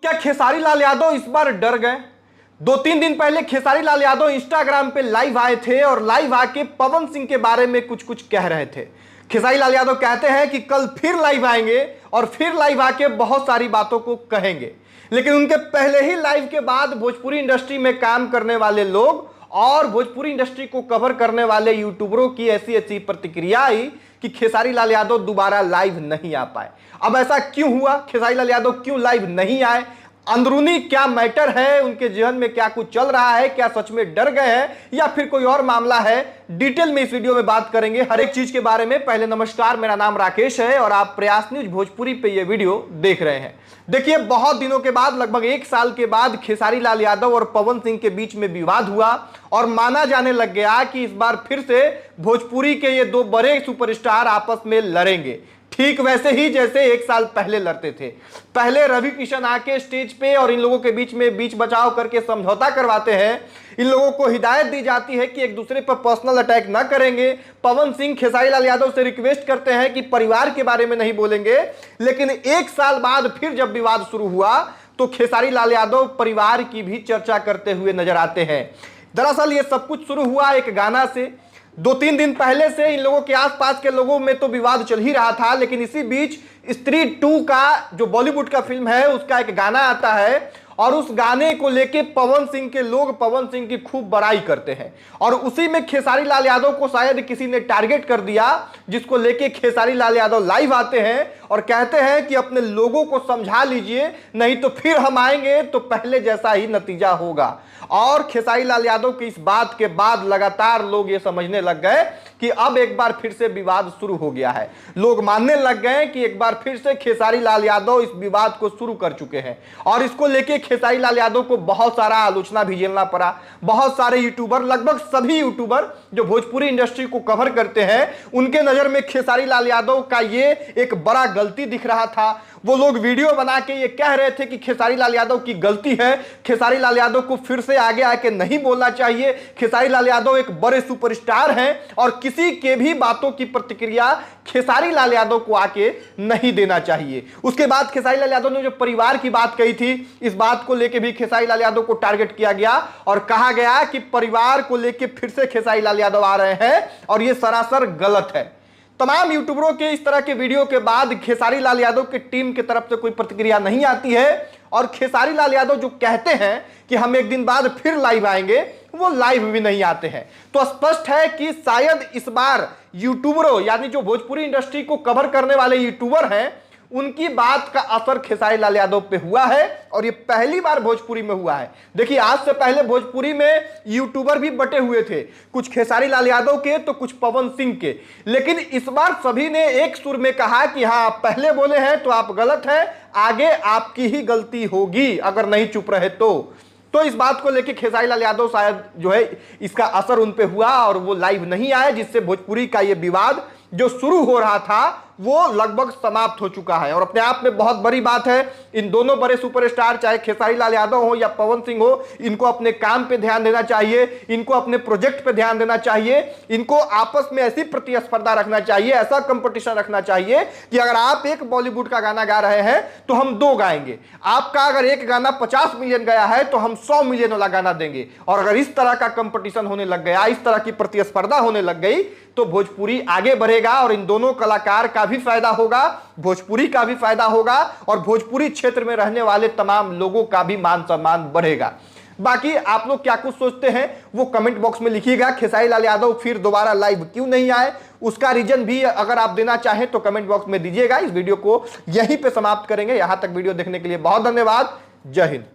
क्या खेसारी लाल यादव इस बार डर गए? 2-3 दिन पहले खेसारी लाल यादव इंस्टाग्राम पे लाइव आए थे और लाइव आके पवन सिंह के बारे में कुछ कुछ कह रहे थे। खेसारी लाल यादव कहते हैं कि कल फिर लाइव आएंगे और फिर लाइव आके बहुत सारी बातों को कहेंगे, लेकिन उनके पहले ही लाइव के बाद भोजपुरी इंडस्ट्री में काम करने वाले लोग और भोजपुरी इंडस्ट्री को कवर करने वाले यूट्यूबरों की ऐसी ऐसी प्रतिक्रिया आई कि खेसारी लाल यादव दोबारा लाइव नहीं आ पाए। अब ऐसा क्यों हुआ? खेसारी लाल यादव क्यों लाइव नहीं आए? अंदरूनी क्या मैटर है? उनके जीवन में क्या कुछ चल रहा है? क्या सच में डर गए हैं या फिर कोई और मामला है? डिटेल में इस वीडियो में बात करेंगे हर एक चीज के बारे में। पहले नमस्कार, मेरा नाम राकेश है और आप प्रयास न्यूज भोजपुरी पे ये वीडियो देख रहे हैं। देखिए, बहुत दिनों के बाद, लगभग 1 साल के बाद खेसारी लाल यादव और पवन सिंह के बीच में विवाद हुआ और माना जाने लग गया कि इस बार फिर से भोजपुरी के ये 2 बड़े सुपरस्टार आपस में लड़ेंगे, ठीक वैसे ही जैसे 1 साल पहले लड़ते थे। पहले रवि किशन आके स्टेज पे और इन लोगों के बीच में बीच बचाव करके समझौता करवाते हैं। इन लोगों को हिदायत दी जाती है कि एक दूसरे पर पर्सनल अटैक ना करेंगे। पवन सिंह खेसारी लाल यादव से रिक्वेस्ट करते हैं कि परिवार के बारे में नहीं बोलेंगे, लेकिन 1 साल बाद फिर जब विवाद शुरू हुआ तो खेसारी लाल यादव परिवार की भी चर्चा करते हुए नजर आते हैं। दरअसल ये सब कुछ शुरू हुआ एक गाना से। 2-3 दिन पहले से इन लोगों के आसपास के लोगों में तो विवाद चल ही रहा था, लेकिन इसी बीच स्त्री 2 का जो बॉलीवुड का फिल्म है उसका एक गाना आता है और उस गाने को लेके पवन सिंह के लोग पवन सिंह की खूब बड़ाई करते हैं और उसी में खेसारी लाल यादव को शायद किसी ने टारगेट कर दिया, जिसको लेके खेसारी लाल यादव लाइव आते हैं और कहते हैं कि अपने लोगों को समझा लीजिए, नहीं तो फिर हम आएंगे तो पहले जैसा ही नतीजा होगा। और खेसारी लाल यादव की इस बात के बाद लगातार लोग ये समझने लग गए कि अब एक बार फिर से विवाद शुरू हो गया है। लोग मानने लग गए कि एक बार फिर से खेसारी लाल यादव इस विवाद को शुरू कर चुके हैं और इसको लेके खेसारी लाल यादव को बहुत सारा आलोचना भी झेलना पड़ा। बहुत सारे यूट्यूबर, लगभग सभी यूट्यूबर जो भोजपुरी इंडस्ट्री को कवर करते हैं, उनके नजर में खेसारी लाल यादव का ये एक बड़ा गलती दिख रहा था। वो लोग वीडियो बना के ये कह रहे थे कि खेसारी लाल यादव की गलती है, खेसारी लाल यादव को फिर से आगे आके नहीं बोलना चाहिए, खेसारी लाल यादव एक बड़े सुपरस्टार हैं और किसी के भी बातों की प्रतिक्रिया खेसारी लाल यादव को आके नहीं देना चाहिए। उसके बाद खेसारी लाल यादव ने जो परिवार की बात कही थी, इस बात को लेके भी खेसारी लाल यादव को टारगेट किया गया और कहा गया कि परिवार को लेके फिर से खेसारी लाल यादव आ रहे हैं और यह सरासर गलत है। तमाम यूट्यूबरों के इस तरह के वीडियो के बाद खेसारी लाल यादव की टीम की तरफ से कोई प्रतिक्रिया नहीं आती है और खेसारी लाल यादव जो कहते हैं कि हम 1 दिन बाद फिर लाइव आएंगे, वो लाइव भी नहीं आते हैं। तो स्पष्ट है कि शायद इस बार यूट्यूबरों, यानी जो भोजपुरी इंडस्ट्री को कवर करने वाले यूट्यूबर हैं, उनकी बात का असर खेसारी लाल यादव पे हुआ है और ये पहली बार भोजपुरी में हुआ है। देखिए, आज से पहले भोजपुरी में यूट्यूबर भी बटे हुए थे, कुछ खेसारी लाल यादव के तो कुछ पवन सिंह के, लेकिन इस बार सभी ने एक सुर में कहा कि हाँ, आप पहले बोले हैं तो आप गलत हैं, आगे आपकी ही गलती होगी अगर नहीं चुप रहे तो इस बात को लेके खेसारी लाल यादव शायद जो है इसका असर उन पे हुआ और वो लाइव नहीं आए, जिससे भोजपुरी का ये विवाद जो शुरू हो रहा था वो लगभग समाप्त हो चुका है और अपने आप में बहुत बड़ी बात है। इन दोनों बड़े सुपरस्टार, चाहे खेसारी लाल यादव हो या पवन सिंह हो, इनको अपने काम पे ध्यान देना चाहिए, इनको अपने प्रोजेक्ट पे ध्यान देना चाहिए, इनको आपस में ऐसी प्रतिस्पर्धा रखना चाहिए, ऐसा कंपटीशन रखना चाहिए कि अगर आप एक बॉलीवुड का गाना गा रहे हैं तो हम 2 गाएंगे, आपका अगर एक गाना 50 मिलियन गया है तो हम 100 मिलियन वाला गाना देंगे। और अगर इस तरह का कंपटीशन होने लग गया, इस तरह की प्रतिस्पर्धा होने लग गई तो भोजपुरी आगे बढ़ेगा और इन दोनों कलाकार का भी फायदा होगा, भोजपुरी का भी फायदा होगा और भोजपुरी क्षेत्र में रहने वाले तमाम लोगों का भी मान सम्मान बढ़ेगा। बाकी आप लोग क्या कुछ सोचते हैं वो कमेंट बॉक्स में लिखिएगा। खेसारी लाल यादव फिर दोबारा लाइव क्यों नहीं आए, उसका रीजन भी अगर आप देना चाहें तो कमेंट बॉक्स में दीजिएगा। इस वीडियो को यहीं पे समाप्त करेंगे। यहां तक वीडियो देखने के लिए बहुत धन्यवाद। जय हिंद।